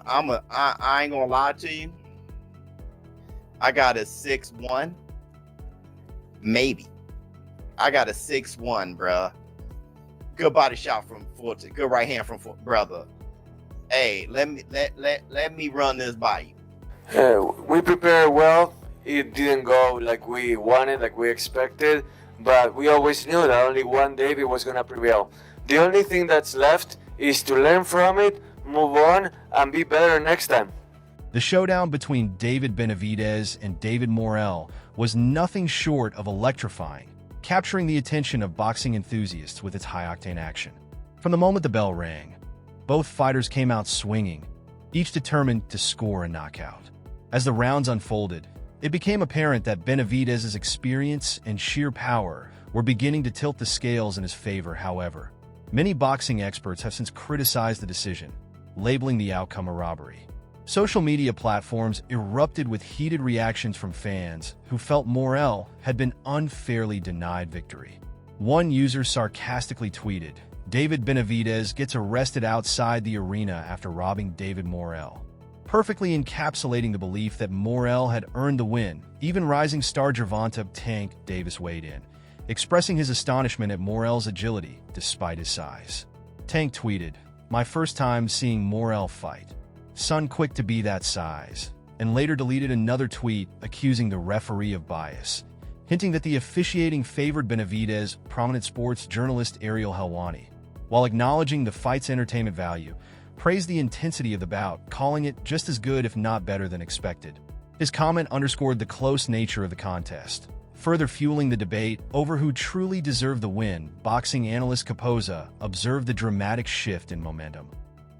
I ain't gonna lie to you. I got a 6-1, maybe. I got a 6-1, bruh. Good body shot from Forte. Good right hand from brother. Hey, let me run this by you. We prepared well. It didn't go like we wanted, like we expected, but we always knew that only one David was gonna prevail. The only thing that's left is to learn from it, move on, and be better next time. The showdown between David Benavidez and David Morrell was nothing short of electrifying, capturing the attention of boxing enthusiasts with its high-octane action. From the moment the bell rang, both fighters came out swinging, each determined to score a knockout. As the rounds unfolded, it became apparent that Benavidez's experience and sheer power were beginning to tilt the scales in his favor. However, many boxing experts have since criticized the decision, labeling the outcome a robbery. Social media platforms erupted with heated reactions from fans who felt Morrell had been unfairly denied victory. One user sarcastically tweeted, "David Benavidez gets arrested outside the arena after robbing David Morrell," perfectly encapsulating the belief that Morrell had earned the win. Even rising star Gervonta Tank Davis weighed in, expressing his astonishment at Morrell's agility despite his size. Tank tweeted, "My first time seeing Morrell fight. Son quick to be that size," and later deleted another tweet accusing the referee of bias, hinting that the officiating favored Benavidez. Prominent sports journalist Ariel Helwani, while acknowledging the fight's entertainment value, praised the intensity of the bout, calling it just as good if not better than expected. His comment underscored the close nature of the contest, further fueling the debate over who truly deserved the win. Boxing analyst Capoza observed the dramatic shift in momentum,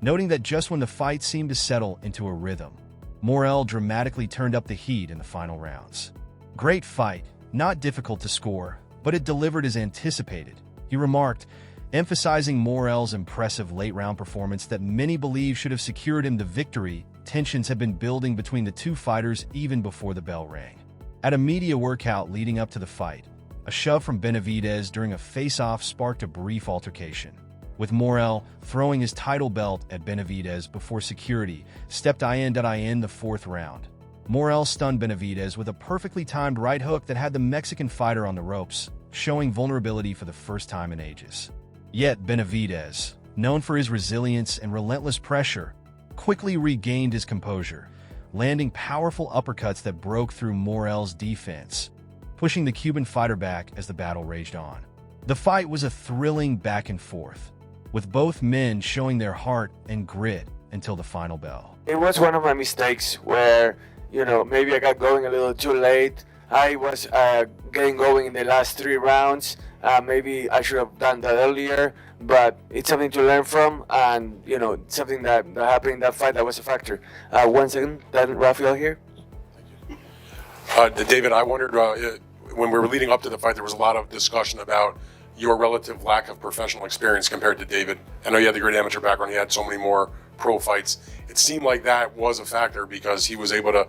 noting that just when the fight seemed to settle into a rhythm, Morrell dramatically turned up the heat in the final rounds. "Great fight, not difficult to score, but it delivered as anticipated," he remarked, emphasizing Morrell's impressive late-round performance that many believe should have secured him the victory. Tensions had been building between the two fighters even before the bell rang. At a media workout leading up to the fight, a shove from Benavidez during a face-off sparked a brief altercation, with Morrell throwing his title belt at Benavidez before security stepped in the fourth round. Morrell stunned Benavidez with a perfectly timed right hook that had the Mexican fighter on the ropes, showing vulnerability for the first time in ages. Yet Benavidez, known for his resilience and relentless pressure, quickly regained his composure, landing powerful uppercuts that broke through Morrell's defense, pushing the Cuban fighter back as the battle raged on. The fight was a thrilling back and forth, with both men showing their heart and grit until the final bell. It was one of my mistakes where, maybe I got going a little too late. I was getting going in the last 3 rounds. Maybe I should have done that earlier, but it's something to learn from, and something that happened in that fight that was a factor. 1 second, then Rafael here. David, I wondered, when we were leading up to the fight, there was a lot of discussion about your relative lack of professional experience compared to David. I know you had the great amateur background, he had so many more pro fights. It seemed like that was a factor because he was able to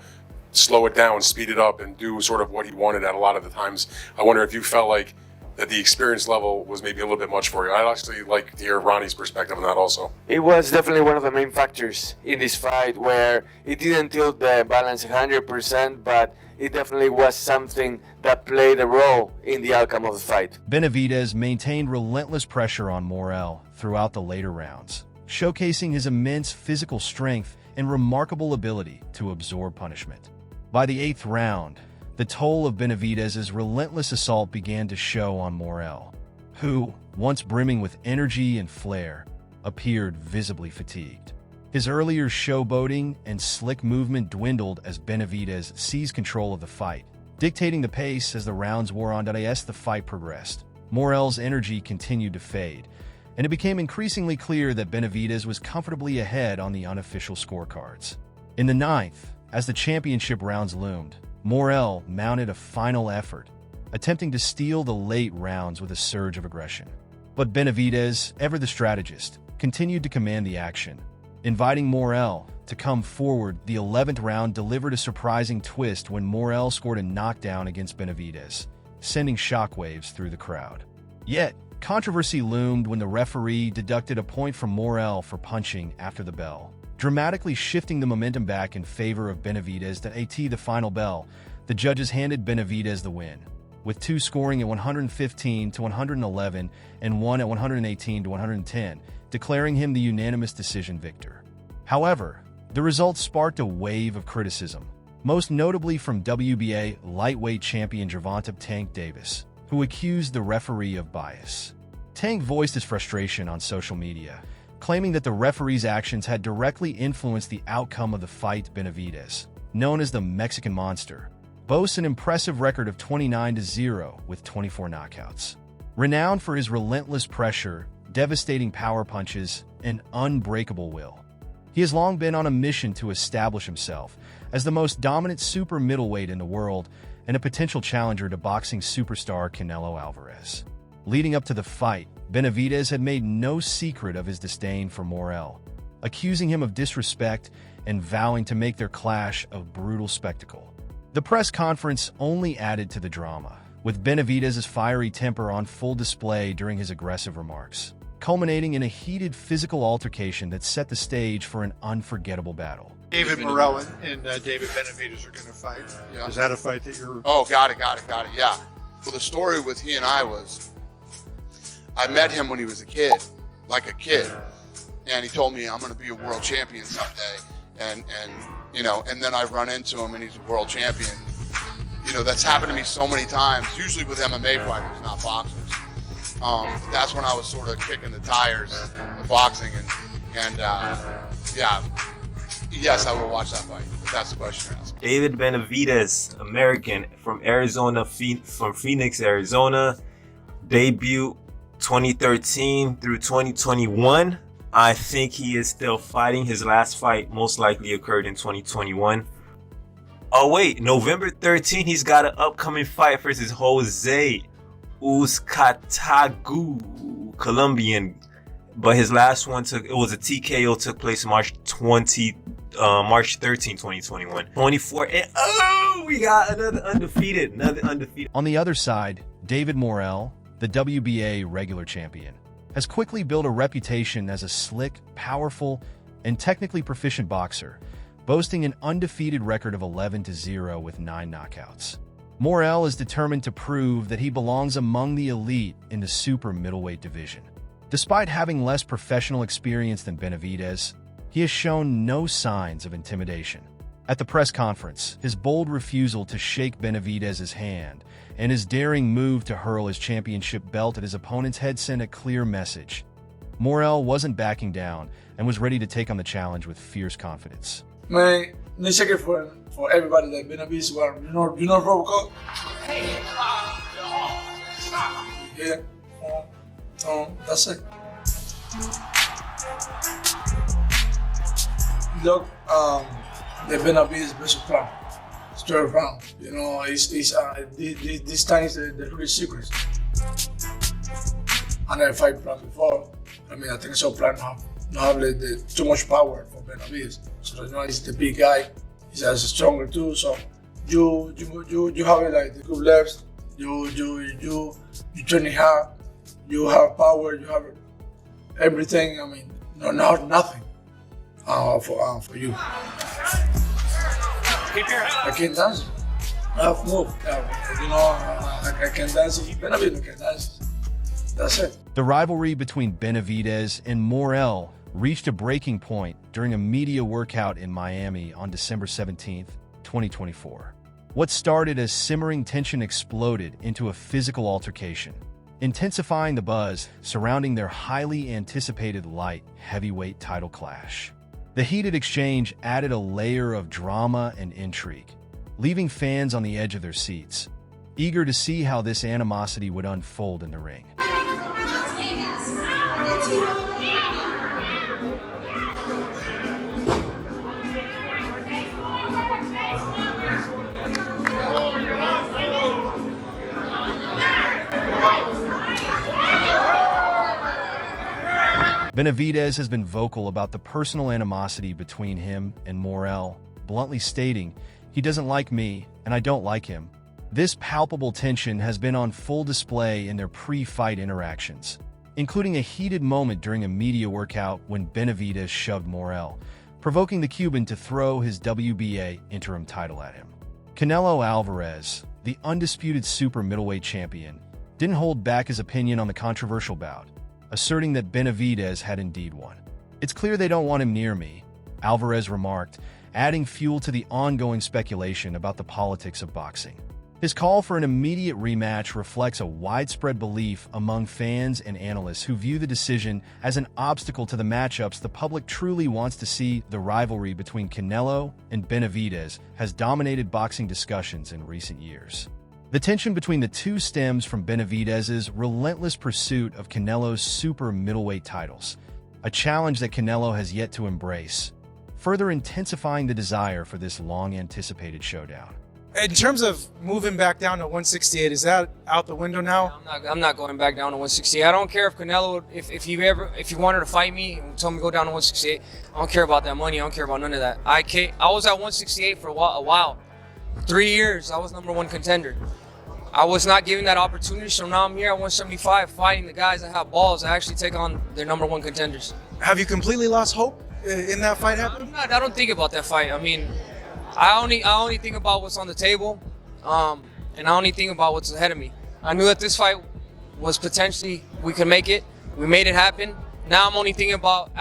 slow it down, speed it up, and do sort of what he wanted at a lot of the times. I wonder if you felt like that the experience level was maybe a little bit much for you. I'd actually like to hear Ronnie's perspective on that also. It was definitely one of the main factors in this fight where it didn't tilt the balance 100%, but it definitely was something that played a role in the outcome of the fight. Benavidez maintained relentless pressure on Morrell throughout the later rounds, showcasing his immense physical strength and remarkable ability to absorb punishment. By the 8th round, the toll of Benavidez's relentless assault began to show on Morrell, who, once brimming with energy and flair, appeared visibly fatigued. His earlier showboating and slick movement dwindled as Benavidez seized control of the fight, dictating the pace as the rounds wore on. As the fight progressed, Morrell's energy continued to fade, and it became increasingly clear that Benavidez was comfortably ahead on the unofficial scorecards. In the 9th, as the championship rounds loomed, Morrell mounted a final effort, attempting to steal the late rounds with a surge of aggression. But Benavidez, ever the strategist, continued to command the action, inviting Morrell to come forward. The 11th round delivered a surprising twist when Morrell scored a knockdown against Benavidez, sending shockwaves through the crowd. Yet, controversy loomed when the referee deducted a point from Morrell for punching after the bell, dramatically shifting the momentum back in favor of Benavidez. At the final bell, the judges handed Benavidez the win, with two scoring at 115 to 111 and one at 118 to 110, declaring him the unanimous decision victor. However, the results sparked a wave of criticism, most notably from WBA lightweight champion Gervonta "Tank" Davis, who accused the referee of bias. Tank voiced his frustration on social media, claiming that the referee's actions had directly influenced the outcome of the fight. Benavidez, known as the Mexican Monster, boasts an impressive record of 29-0 with 24 knockouts. Renowned for his relentless pressure, devastating power punches, and unbreakable will, he has long been on a mission to establish himself as the most dominant super middleweight in the world and a potential challenger to boxing superstar Canelo Alvarez. Leading up to the fight, Benavidez had made no secret of his disdain for Morrell, accusing him of disrespect and vowing to make their clash a brutal spectacle. The press conference only added to the drama, with Benavidez's fiery temper on full display during his aggressive remarks, culminating in a heated physical altercation that set the stage for an unforgettable battle. David Morrell and David Benavidez are going to fight. Yeah. Is that a fight that you're... Oh, got it. Yeah. Well, the story with he and I was, I met him when he was a kid, and he told me I'm going to be a world champion someday, and then I run into him and he's a world champion. That's happened to me so many times, usually with MMA fighters, not boxers. That's when I was sort of kicking the tires of boxing, and yes, I will watch that fight. If that's the question you're asking. David Benavidez, American from Arizona, from Phoenix, Arizona. Debut 2013 through 2021. I think he is still fighting. His last fight most likely occurred in 2021. Oh wait, November 13th, he's got an upcoming fight versus Jose Uzcatagu, Colombian. But his last one it was a TKO, took place March 13, 2021. 24, and we got another undefeated. On the other side, David Morrell, the WBA regular champion, has quickly built a reputation as a slick, powerful, and technically proficient boxer, boasting an undefeated record of 11-0 with 9 knockouts. Morrell is determined to prove that he belongs among the elite in the super middleweight division. Despite having less professional experience than Benavidez, he has shown no signs of intimidation. At the press conference, his bold refusal to shake Benavidez's hand and his daring move to hurl his championship belt at his opponent's head sent a clear message. Morrell wasn't backing down and was ready to take on the challenge with fierce confidence. Man, let's check it for everybody that Benavidez, you know Robocop? Yeah. That's it. Look, the Benavidez best plan. Straight around. This time is the real secret. I never fight plan before. I think so plan not have too much power for Benavidez. So he's the big guy. He's as stronger too. So you have it like the good lefts. You training hard. You have power. You have everything. Nothing for you. I can dance. I have move. I can dance. Benavidez can dance. That's it. The rivalry between Benavidez and Morrell reached a breaking point during a media workout in Miami on December 17, 2024. What started as simmering tension exploded into a physical altercation, intensifying the buzz surrounding their highly anticipated light heavyweight title clash. The heated exchange added a layer of drama and intrigue, leaving fans on the edge of their seats, eager to see how this animosity would unfold in the ring. Benavidez has been vocal about the personal animosity between him and Morrell, bluntly stating, "He doesn't like me, and I don't like him." This palpable tension has been on full display in their pre-fight interactions, including a heated moment during a media workout when Benavidez shoved Morrell, provoking the Cuban to throw his WBA interim title at him. Canelo Alvarez, the undisputed super middleweight champion, didn't hold back his opinion on the controversial bout, asserting that Benavidez had indeed won. "It's clear they don't want him near me," Alvarez remarked, adding fuel to the ongoing speculation about the politics of boxing. His call for an immediate rematch reflects a widespread belief among fans and analysts who view the decision as an obstacle to the matchups the public truly wants to see. The rivalry between Canelo and Benavidez has dominated boxing discussions in recent years. The tension between the two stems from Benavidez's relentless pursuit of Canelo's super middleweight titles, a challenge that Canelo has yet to embrace, further intensifying the desire for this long-anticipated showdown. In terms of moving back down to 168, is that out the window now? I'm not going back down to 168. I don't care if Canelo, if he wanted to fight me and told me to go down to 168. I don't care about that money. I don't care about none of that. I was at 168 for a while. 3 years, I was number one contender. I was not given that opportunity, so now I'm here at 175 fighting the guys that have balls that actually take on their number one contenders. Have you completely lost hope in that fight happening? I don't think about that fight. I mean, I only think about what's on the table, and I only think about what's ahead of me. I knew that this fight was potentially, we could make it. We made it happen. Now I'm only thinking about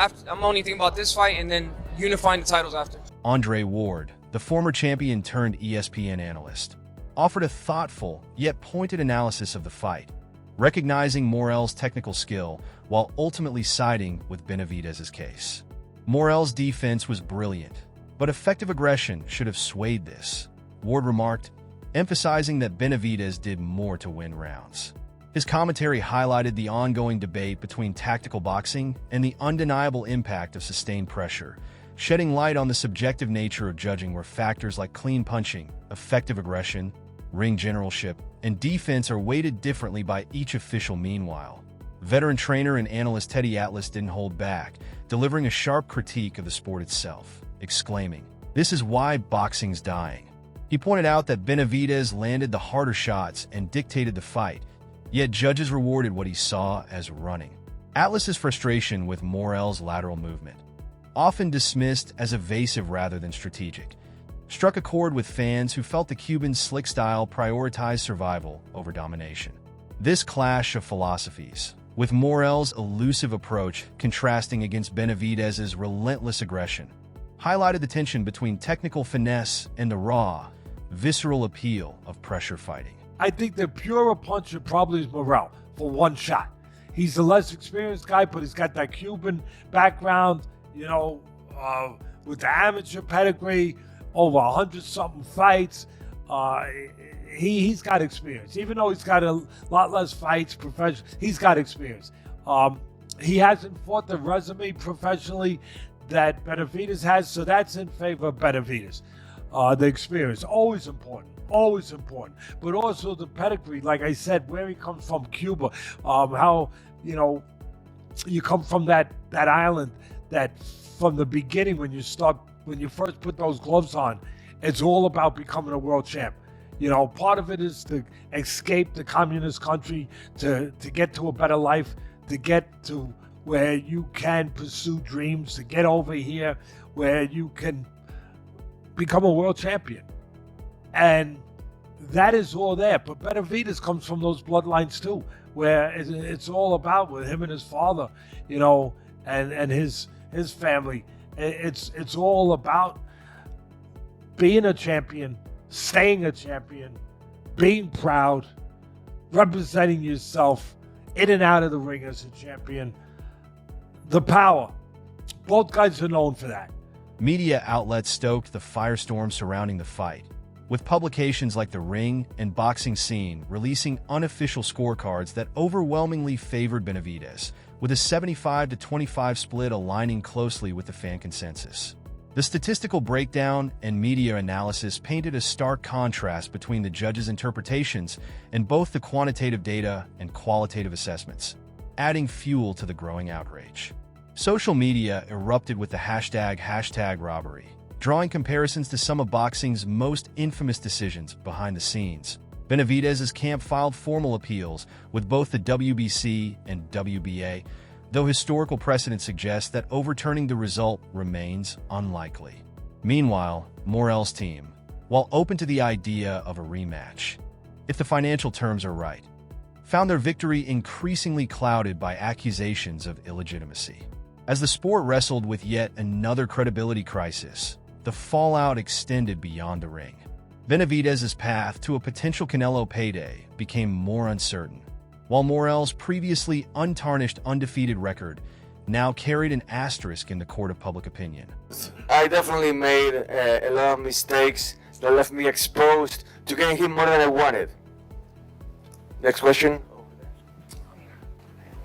this fight and then unifying the titles after. Andre Ward, the former champion turned ESPN analyst, offered a thoughtful yet pointed analysis of the fight, recognizing Morrell's technical skill while ultimately siding with Benavidez's case. Morrell's defense was brilliant, but effective aggression should have swayed this, Ward remarked, emphasizing that Benavidez did more to win rounds. His commentary highlighted the ongoing debate between tactical boxing and the undeniable impact of sustained pressure, shedding light on the subjective nature of judging where factors like clean punching, effective aggression, ring generalship, and defense are weighted differently by each official. Meanwhile, veteran trainer and analyst Teddy Atlas didn't hold back, delivering a sharp critique of the sport itself, exclaiming, "This is why boxing's dying." He pointed out that Benavidez landed the harder shots and dictated the fight, yet judges rewarded what he saw as running. Atlas's frustration with Morrell's lateral movement, often dismissed as evasive rather than strategic, struck a chord with fans who felt the Cuban's slick style prioritized survival over domination. This clash of philosophies, with Morrell's elusive approach contrasting against Benavidez's relentless aggression, highlighted the tension between technical finesse and the raw, visceral appeal of pressure fighting. I think the purer puncher probably is Morrell for one shot. He's the less experienced guy, but he's got that Cuban background, with the amateur pedigree, over 100-something fights. He's got experience. Even though he's got a lot less fights professionally, he's got experience. He hasn't fought the resume professionally that Benavidez has, so that's in favor of Benavidez. The experience, always important, but also the pedigree, like I said, where he comes from, Cuba, how, you come from that island that from the beginning when you first put those gloves on, it's all about becoming a world champ. Part of it is to escape the communist country, to get to a better life, to get to where you can pursue dreams, to get over here where you can become a world champion. And that is all there. But Benavidez comes from those bloodlines too, where it's all about with him and his father, and his family. It's all about being a champion, staying a champion, being proud, representing yourself in and out of the ring as a champion. The power. Both guys are known for that. Media outlets stoked the firestorm surrounding the fight, with publications like The Ring and Boxing Scene releasing unofficial scorecards that overwhelmingly favored Benavidez, with a 75-25 split aligning closely with the fan consensus. The statistical breakdown and media analysis painted a stark contrast between the judges' interpretations and both the quantitative data and qualitative assessments, adding fuel to the growing outrage. Social media erupted with the hashtag Robbery, drawing comparisons to some of boxing's most infamous decisions behind the scenes. Benavidez's camp filed formal appeals with both the WBC and WBA, though historical precedent suggests that overturning the result remains unlikely. Meanwhile, Morrell's team, while open to the idea of a rematch, if the financial terms are right, found their victory increasingly clouded by accusations of illegitimacy. As the sport wrestled with yet another credibility crisis, the fallout extended beyond the ring. Benavidez's path to a potential Canelo payday became more uncertain, while Morrell's previously untarnished undefeated record now carried an asterisk in the court of public opinion. I definitely made a lot of mistakes that left me exposed to getting hit more than I wanted. Next question.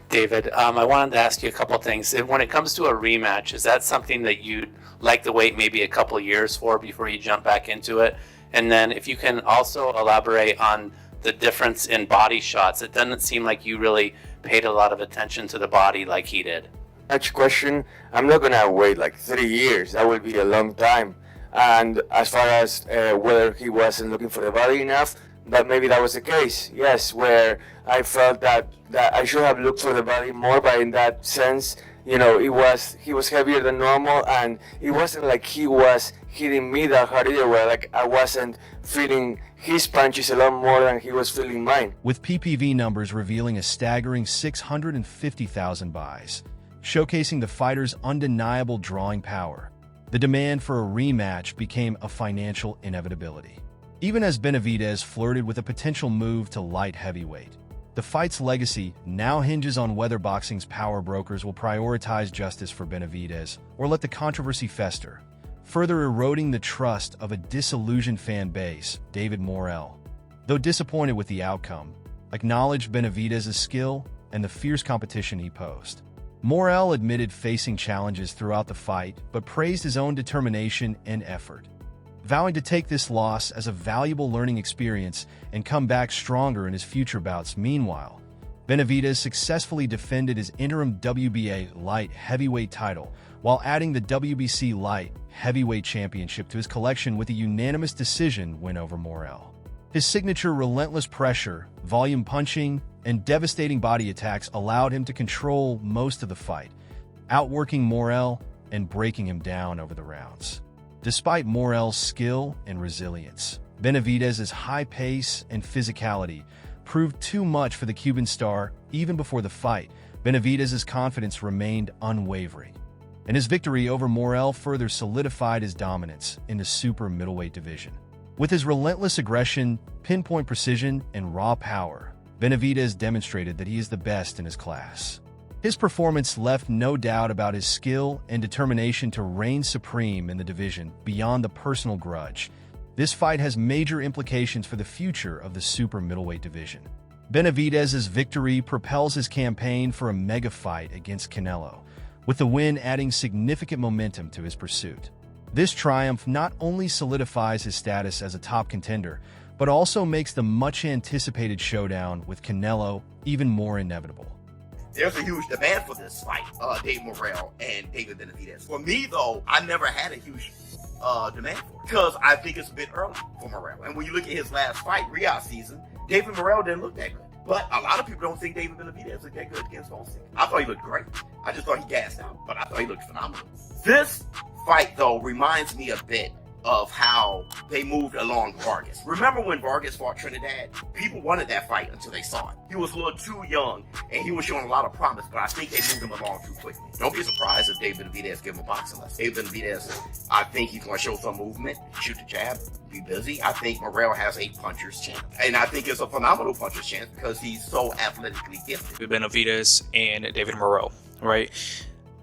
David, I wanted to ask you a couple things. When it comes to a rematch, is that something that you'd like to wait maybe a couple years for before you jump back into it? And then if you can also elaborate on the difference in body shots. It doesn't seem like you really paid a lot of attention to the body like he did. Next question. I'm not gonna wait like 3 years. That would be a long time. And as far as whether he wasn't looking for the body enough, that maybe that was the case. Yes, where I felt that I should have looked for the body more, but in that sense, you know, he was heavier than normal, and it wasn't like he was hitting me that hard either, where like I wasn't feeling his punches a lot more than he was feeling mine. With PPV numbers revealing a staggering 650,000 buys, showcasing the fighter's undeniable drawing power, the demand for a rematch became a financial inevitability. Even as Benavidez flirted with a potential move to light heavyweight, the fight's legacy now hinges on whether boxing's power brokers will prioritize justice for Benavidez or let the controversy fester, further eroding the trust of a disillusioned fan base. David Morrell, though disappointed with the outcome, acknowledged Benavidez's skill and the fierce competition he posed. Morrell admitted facing challenges throughout the fight, but praised his own determination and effort, vowing to take this loss as a valuable learning experience and come back stronger in his future bouts. Meanwhile, Benavidez successfully defended his interim WBA light heavyweight title while adding the WBC light heavyweight championship to his collection with a unanimous decision win over Morrell. His signature relentless pressure, volume punching, and devastating body attacks allowed him to control most of the fight, outworking Morrell and breaking him down over the rounds. Despite Morrell's skill and resilience, Benavidez's high pace and physicality proved too much for the Cuban star. Even before the fight, Benavidez's confidence remained unwavering, and his victory over Morrell further solidified his dominance in the super middleweight division. With his relentless aggression, pinpoint precision, and raw power, Benavidez demonstrated that he is the best in his class. His performance left no doubt about his skill and determination to reign supreme in the division beyond the personal grudge. This fight has major implications for the future of the super middleweight division. Benavidez's victory propels his campaign for a mega fight against Canelo, with the win adding significant momentum to his pursuit. This triumph not only solidifies his status as a top contender, but also makes the much-anticipated showdown with Canelo even more inevitable. There's a huge demand for this fight, David Morrell and David Benavidez. For me, though, I never had a huge demand for it because I think it's a bit early for Morrell. And when you look at his last fight, Riyadh season, David Morrell didn't look that good. But a lot of people don't think David Benavidez looked that good against Austin. I thought he looked great. I just thought he gassed out, but I thought he looked phenomenal. This fight, though, reminds me a bit of how they moved along Vargas. Remember when Vargas fought Trinidad? People wanted that fight until they saw it. He was a little too young, and he was showing a lot of promise, but I think they moved him along too quickly. Don't be surprised if David Benavidez give him a boxing lesson. David Benavidez, I think he's going to show some movement, shoot the jab, be busy. I think Morrell has a puncher's chance, and I think it's a phenomenal puncher's chance because he's so athletically gifted. Benavidez and David Morrell, right?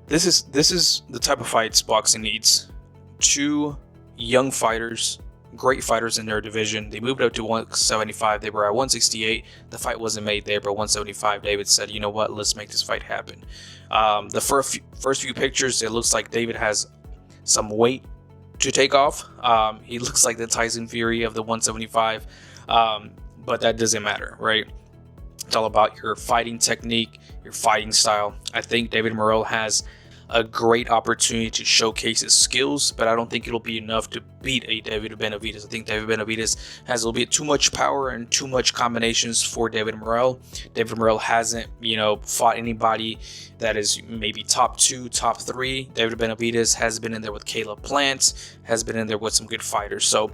This is the type of fights boxing needs. Two young fighters, great fighters in their division. They moved up to 175. They were at 168. The fight wasn't made there, but 175, David said, you know what, let's make this fight happen. The first few pictures, it looks like David has some weight to take off. He looks like the Tyson Fury of the 175, but that doesn't matter, right? It's all about your fighting technique, your fighting style. I think David Morrell has a great opportunity to showcase his skills, but I don't think it'll be enough to beat a David Benavidez. I think David Benavidez has a little bit too much power and too much combinations for David Morrell. David Morrell hasn't, fought anybody that is maybe top 2, top 3. David Benavidez has been in there with Caleb Plant, has been in there with some good fighters. So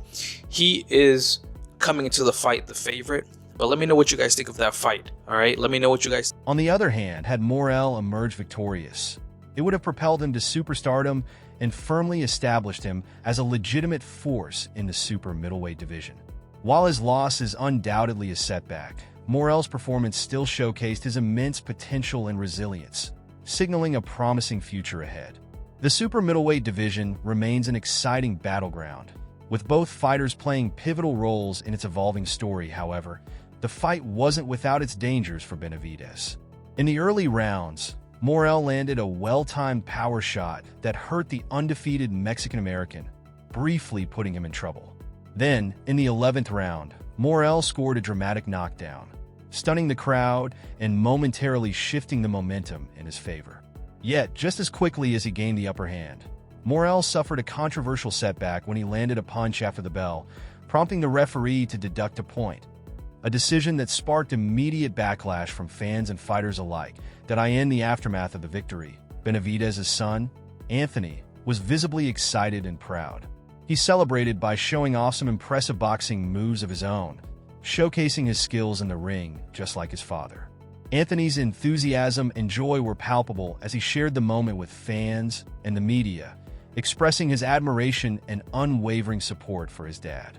he is coming into the fight the favorite. But let me know what you guys think of that fight. All right, let me know what you guys. On the other hand, had Morrell emerged victorious, it would have propelled him to superstardom and firmly established him as a legitimate force in the super middleweight division. While his loss is undoubtedly a setback, Morrell's performance still showcased his immense potential and resilience, signaling a promising future ahead. The super middleweight division remains an exciting battleground, with both fighters playing pivotal roles in its evolving story. However, the fight wasn't without its dangers for Benavidez. In the early rounds, Morrell landed a well-timed power shot that hurt the undefeated Mexican-American, briefly putting him in trouble. Then, in the 11th round, Morrell scored a dramatic knockdown, stunning the crowd and momentarily shifting the momentum in his favor. Yet, just as quickly as he gained the upper hand, Morrell suffered a controversial setback when he landed a punch after the bell, prompting the referee to deduct a point. A decision that sparked immediate backlash from fans and fighters alike. In the aftermath of the victory, Benavidez's son, Anthony, was visibly excited and proud. He celebrated by showing off some impressive boxing moves of his own, showcasing his skills in the ring just like his father. Anthony's enthusiasm and joy were palpable as he shared the moment with fans and the media, expressing his admiration and unwavering support for his dad.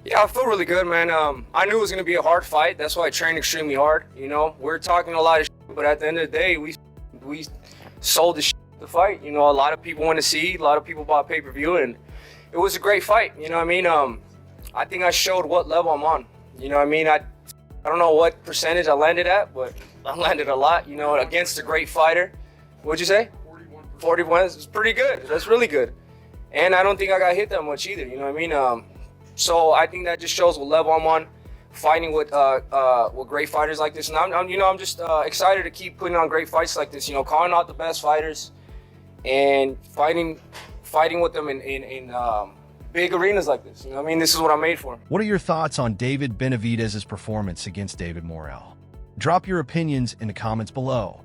Yeah, I feel really good, man. I knew it was going to be a hard fight. That's why I trained extremely hard. We're talking a lot of shit, but at the end of the day, we sold the fight. A lot of people want to see. A lot of people bought pay-per-view, and it was a great fight. I think I showed what level I'm on. I don't know what percentage I landed at, but I landed a lot. Against a great fighter. What'd you say? 41. It's pretty good. That's really good. And I don't think I got hit that much either. So I think that just shows what level I'm on, fighting with great fighters like this. And I'm just excited to keep putting on great fights like this. Calling out the best fighters and fighting with them in big arenas like this. This is what I'm made for. What are your thoughts on David Benavidez's performance against David Morrell? Drop your opinions in the comments below.